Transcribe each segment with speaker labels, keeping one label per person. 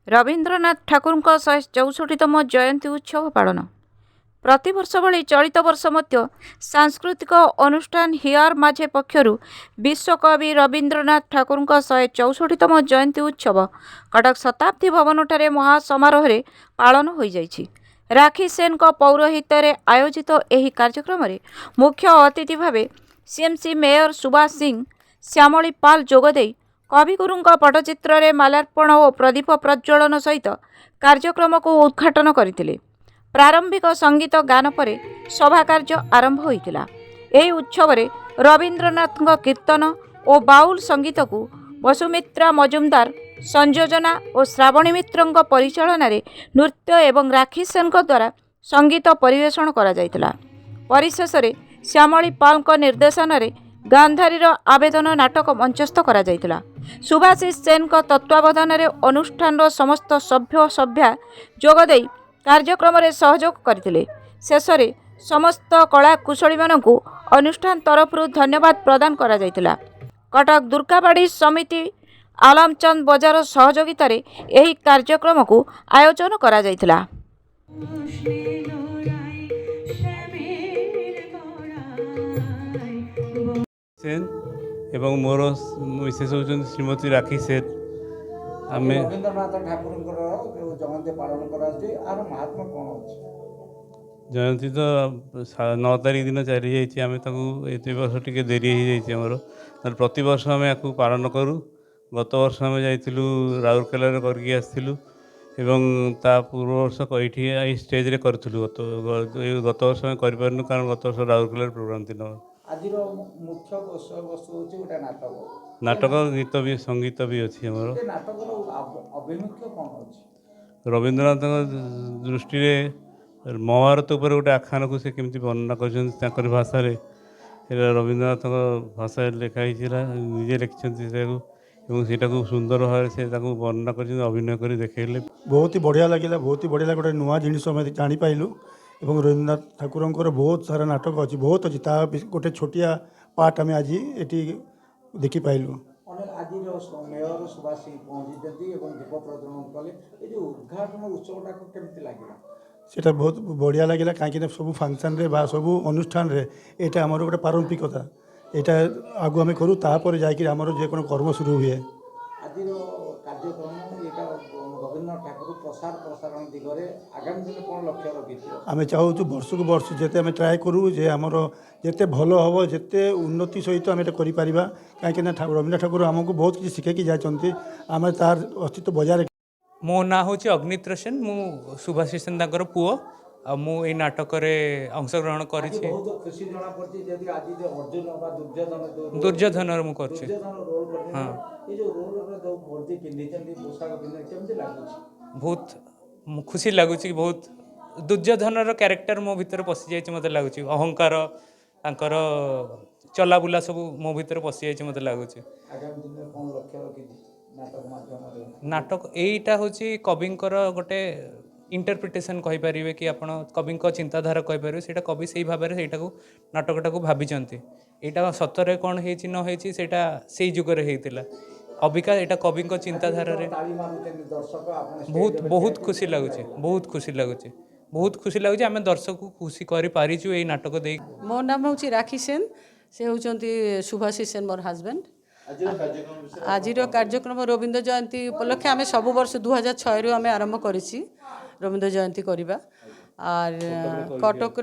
Speaker 1: रवीन्द्रनाथ ठाकुर 164तम जयंती उत्सव पालन प्रतिवर्ष भली चलित वर्ष मध्य सांस्कृतिक अनुष्ठान हियर माझे पक्षर विश्वकवि रवीन्द्रनाथ ठाकुर 164तम जयंती उत्सव कटक शताब्दी भवन ठारे महासमारोह पालन हो जाइछि। राखी सेन पौरोहित्य आयोजित एही कार्यक्रम में मुख्य अतिथि भाव सीएमसी मेयर सुभाष सिंह श्यामली पाल जोगदे कविगुरु पटचित्र में माल्यार्पण और प्रदीप प्रज्वलन सहित कार्यक्रम को उद्घाटन करथिले। प्रारंभिक संगीत गान पर सभा कार्य आरंभ होइतिला। एही उत्सव में रवीन्द्रनाथ कीर्तन और बाउल संगीत को वसुमित्रा मजुमदार संयोजना और श्रावणी मित्र परिचालन में नृत्य एवं राखी सेन द्वारा संगीत परिवेषण करा जायतिला। परिशेष में श्यामली पाल निर्देशन में गांधारी आवेदन नाटक मंचस्थ करा जायतिला। सुभाषिष सेन तत्वावधान में अनुष्ठान समस्त सभ्य सभ्या जोगदे कार्यक्रम में सहयोग करथिले। शेष में समस्त कला कुशली मानकु अनुष्ठान तरफ धन्यवाद प्रदान करा जायतिला। कटक दुर्गाबाड़ी समिति आलमचंद बजार सहयोगिता रे एही कार्यक्रम को आयोजन करा जायतिला।
Speaker 2: सेन एवं मोर विशेष होती श्रीमती राखी सेन आम
Speaker 3: रवीन्द्रनाथ ठाकुर जयंती पालन कर महात्मा कौन अच्छे
Speaker 2: जयंती तो 9 तारीख दिन चली जाइए आम एत वर्ष टी देरी हो जामर प्रत वर्ष आम या पालन करूँ। गत वर्ष आम जाइलु राउरकेला करके आसलु एवं ता पूर्व वर्ष ये स्टेज रे करूँ। गत वर्ष आम करूँ कारण गत वर्ष राउरकेला प्रोग्राम दिन
Speaker 3: आज मुख्य वस्तु गोटे नाटक
Speaker 2: नाटक गीत भी संगीत भी अच्छी आमर
Speaker 3: नाटक अभिमुख्य कौन अच्छे
Speaker 2: रवीन्द्रनाथ दृष्टि महाभारत उपर गोटे आख्यान को से केमती वर्णना कर भाषा रवीन्द्रनाथ भाषा लिखाई निजे लिखिं से सुंदर भाव से वर्णना कर अभिनय कर देखले
Speaker 4: बहुत ही बढ़िया लगे। बहुत ही बढ़िया गोटे नुआ जिन जापारू एवं रवीन्द्रनाथ ठाकुर बहुत सारा नाटक अच्छी बहुत अच्छी ता गोटे छोटिया पार्ट आम आज ये देखिपालु।
Speaker 3: आज मेयर सुभाष सिंह पहुंची दीप प्रज्वलन कले ये उद्घाटन उत्सवटा केमती लगे
Speaker 4: सेटा बहुत बढ़िया लगे कहीं सब फंक्शन रे बा सब अनुष्ठान रे एटा आमर गोटे पारंपरिकता यहाँ आगु आम करूँ तापर जामर जेको कर्म शुरू हुए।
Speaker 3: आज कार्यक्रम रवीन्द्रनाथ ठाकुर प्रसार प्रसारण दिगरे आगामी दिन कौन लक्ष्य रखी
Speaker 4: आम चाहूँ वर्ष को वर्ष जिते आम ट्राए करूँ जे आमर जिते भल हम जिते उन्नति सहित आम कहीं रवीन्द्रनाथ ठाकुर आमको बहुत किसी शिखैकी जाती आम तार अस्तित्व बजाय।
Speaker 5: मो ना हूँ अग्नित्र सेन मु सुभाषिष सेन पुओ मु ए नाटक अंशग्रहण कर दुर्योधन मु कर बहुत खुशी लगुच बहुत दुर्योधन कैरेक्टर मो भीतर पशि जाइए मत लगुच अहंकार तांकर चलाबुला सब मो भीतर पशि जाइए मत लगुच। नाटक यहीटा हूँ कविंकर गोटे इंटरप्रिटेशन कहींपारे कि आप कवि चिंताधारा कहींपारे से कवि से भाव में से नाटकटा को भाभी यहाँ सतरे कौन हो से जुगर होता अबिका यहाँ कवि चिंताधारा बहुत बहुत खुशी लगुच बहुत खुशी लगुच बहुत खुशी लगुच आम दर्शक को खुशी करूँ ये नाटक दे।
Speaker 6: मो नाम हूँ राखी सेन से होती सुभाषिष सेन मोर हजबैंड। आज कार्यक्रम रवीन्द्र जयंती उपलक्षे आम सब वर्ष 2006 आम आरंभ करी रवीन्द्र जयंती करवा और कटक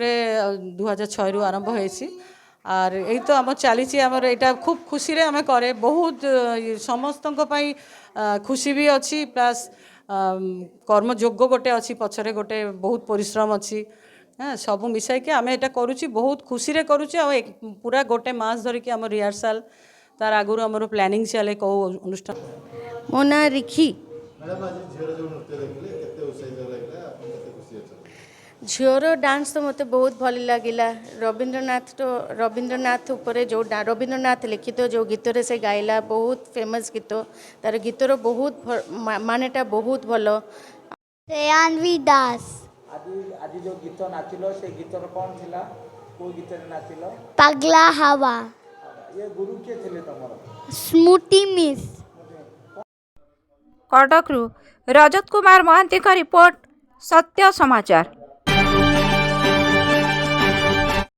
Speaker 6: 2006 आरंभ होती और यही तो आम चली आमर यहाँ खूब खुशी रे आम करे बहुत समस्त खुशी भी अच्छी प्लस कर्मयोग गोटे अच्छी पछरे गोटे बहुत परिश्रम अच्छी हाँ सब मिसाइक आम यहाँ करुँच बहुत खुशी रे करुँच पूरा गोटे मास धरिकी आम रिहर्साल तार आगुरी आमर प्लानिंग चले कौ अनुष्ठान।
Speaker 7: मो ना रिखी झीर डांस तो मत बहुत भल लगे। रवीन्द्रनाथ उपरे जो रवीन्द्रनाथ लिखित जो गीत रे से गाइला बहुत फेमस गीत तार गीतर बहुत मानेटा बहुत भल।
Speaker 8: श्रेयान्वी दास
Speaker 3: आज जो गीत नाचिलो से गीतर कौन थिला को गीत रे नाचिलो
Speaker 8: पगला हवा
Speaker 3: ये गुरु के थे तुम
Speaker 8: स्मृति मिस
Speaker 1: कटकरू रजत कुमार महांती का रिपोर्ट सत्य समाचार।